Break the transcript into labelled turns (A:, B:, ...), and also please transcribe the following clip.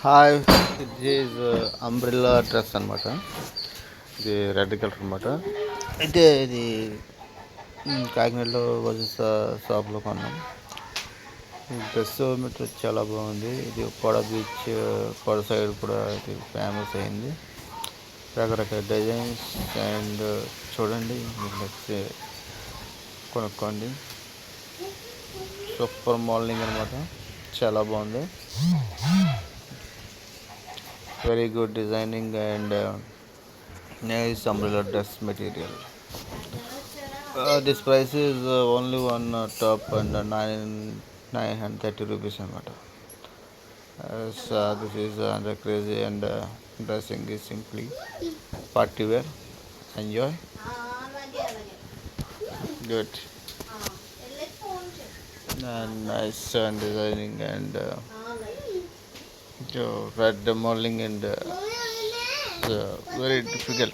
A: Hi, this umbrella dress అనమాట. ఇది red colour అనమాట. అయితే ఇది కాకినాడలో వజూస్ షాప్లో కొన్నాం. ఈ డ్రెస్ మెటీరియల్ చాలా బాగుంది. ఇది కోడ బీచ్, కోడ సైడ్ కూడా ఇది ఫేమస్ అయింది. రకరకాల డిజైన్స్ అండ్ చూడండి, మీకు నచ్చితే కొనుక్కోండి. సూపర్ మోడలింగ్ అనమాట, చాలా బాగుంది. Very good designing and nice umbrella dress material. This price is only one top and 930 rupees anamata. This is under crazy and dressing is simply party wear. Enjoy. Good. And nice and designing and red modeling and very difficult.